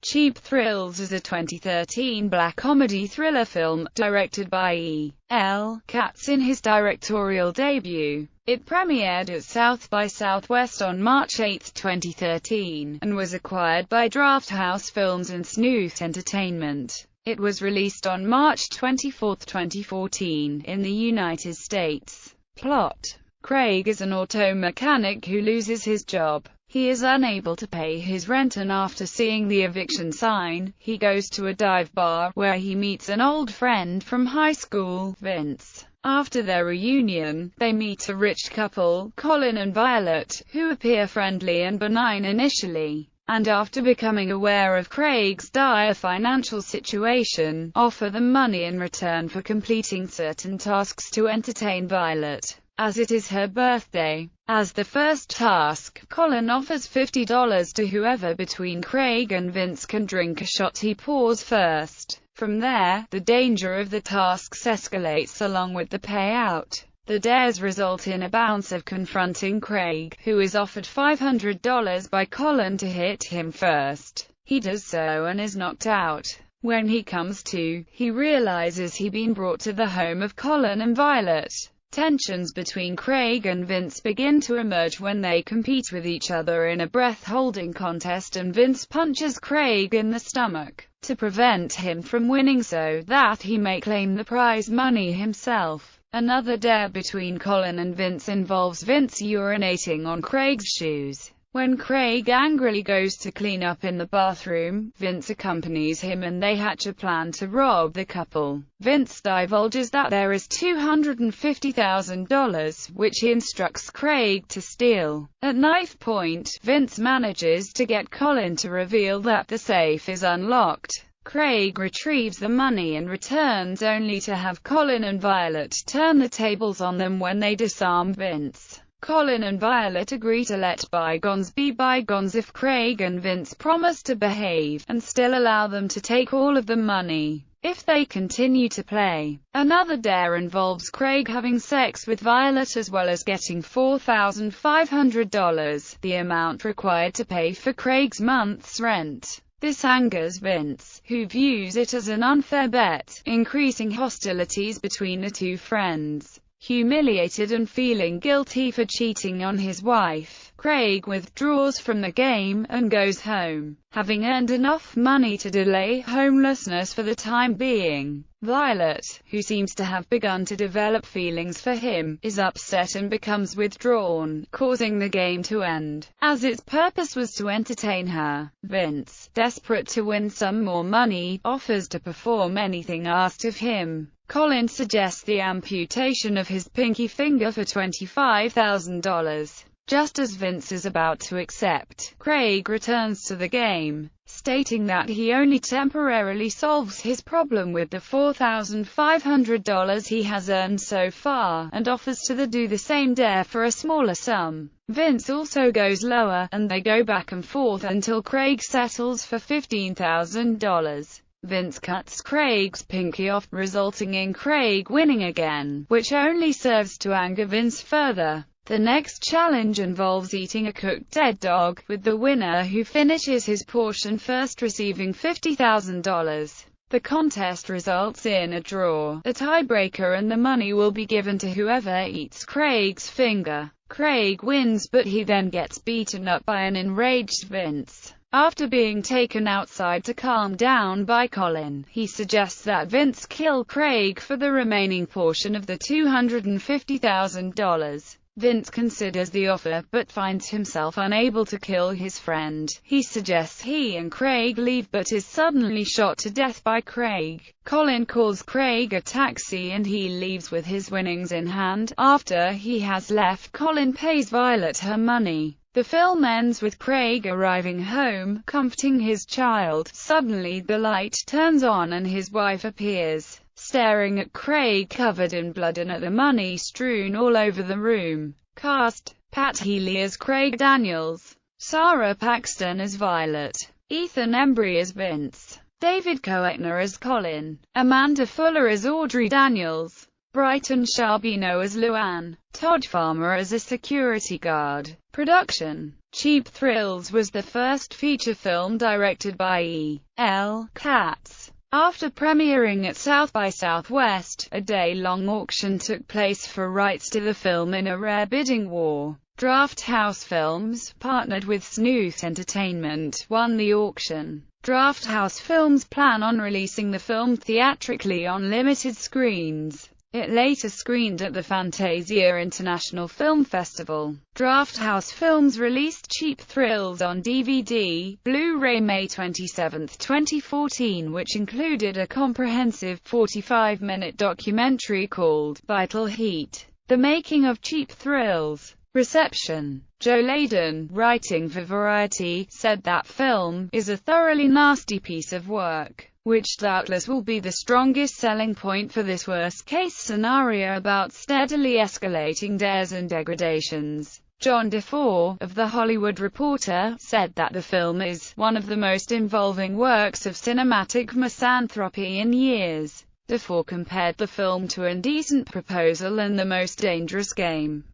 Cheap Thrills is a 2013 black comedy thriller film, directed by E. L. Katz in his directorial debut. It premiered at South by Southwest on March 8, 2013, and was acquired by Drafthouse Films and Snoot Entertainment. It was released on March 24, 2014, in the United States. Plot: Craig is an auto mechanic who loses his job. He is unable to pay his rent, and after seeing the eviction sign, he goes to a dive bar, where he meets an old friend from high school, Vince. After their reunion, they meet a rich couple, Colin and Violet, who appear friendly and benign initially, and after becoming aware of Craig's dire financial situation, offer them money in return for completing certain tasks to entertain Violet, as it is her birthday. As the first task, Colin offers $50 to whoever between Craig and Vince can drink a shot he pours first. From there, the danger of the tasks escalates along with the payout. The dares result in a bouncer confronting Craig, who is offered $500 by Colin to hit him first. He does so and is knocked out. When he comes to, he realizes he's been brought to the home of Colin and Violet. Tensions between Craig and Vince begin to emerge when they compete with each other in a breath-holding contest, and Vince punches Craig in the stomach to prevent him from winning so that he may claim the prize money himself. Another dare between Colin and Vince involves Vince urinating on Craig's shoes. When Craig angrily goes to clean up in the bathroom, Vince accompanies him and they hatch a plan to rob the couple. Vince divulges that there is $250,000, which he instructs Craig to steal. At knife point, Vince manages to get Colin to reveal that the safe is unlocked. Craig retrieves the money and returns only to have Colin and Violet turn the tables on them when they disarm Vince. Colin and Violet agree to let bygones be bygones if Craig and Vince promise to behave, and still allow them to take all of the money if they continue to play. Another dare involves Craig having sex with Violet as well as getting $4,500, the amount required to pay for Craig's month's rent. This angers Vince, who views it as an unfair bet, increasing hostilities between the two friends. Humiliated and feeling guilty for cheating on his wife, Craig withdraws from the game and goes home, having earned enough money to delay homelessness for the time being. Violet, who seems to have begun to develop feelings for him, is upset and becomes withdrawn, causing the game to end, as its purpose was to entertain her. Vince, desperate to win some more money, offers to perform anything asked of him. Colin suggests the amputation of his pinky finger for $25,000. Just as Vince is about to accept, Craig returns to the game, stating that he only temporarily solves his problem with the $4,500 he has earned so far, and offers to do the same dare for a smaller sum. Vince also goes lower, and they go back and forth until Craig settles for $15,000. Vince cuts Craig's pinky off, resulting in Craig winning again, which only serves to anger Vince further. The next challenge involves eating a cooked dead dog, with the winner who finishes his portion first receiving $50,000. The contest results in a draw, a tiebreaker, and the money will be given to whoever eats Craig's finger. Craig wins, but he then gets beaten up by an enraged Vince. After being taken outside to calm down by Colin, he suggests that Vince kill Craig for the remaining portion of the $250,000. Vince considers the offer, but finds himself unable to kill his friend. He suggests he and Craig leave, but is suddenly shot to death by Craig. Colin calls Craig a taxi and he leaves with his winnings in hand. After he has left, Colin pays Violet her money. The film ends with Craig arriving home, comforting his child. Suddenly the light turns on and his wife appears, staring at Craig covered in blood and at the money strewn all over the room. Cast: Pat Healy as Craig Daniels, Sarah Paxton as Violet, Ethan Embry as Vince, David Koechner as Colin, Amanda Fuller as Audrey Daniels. Brighton Charbino as Luann, Todd Farmer as a security guard. Production. Cheap Thrills was the first feature film directed by E. L. Katz. After premiering at South by Southwest, a day-long auction took place for rights to the film in a rare bidding war. Draft House Films, partnered with Snooze Entertainment, won the auction. Draft House Films plan on releasing the film theatrically on limited screens. It later screened at the Fantasia International Film Festival. Draft House Films released Cheap Thrills on DVD, Blu-ray May 27, 2014, which included a comprehensive 45-minute documentary called Vital Heat: The Making of Cheap Thrills. Reception. Joe Layden, writing for Variety, said that film is a thoroughly nasty piece of work, which doubtless will be the strongest selling point for this worst-case scenario about steadily escalating dares and degradations. John DeFore, of The Hollywood Reporter, said that the film is one of the most involving works of cinematic misanthropy in years. DeFore compared the film to Indecent Proposal and The Most Dangerous Game.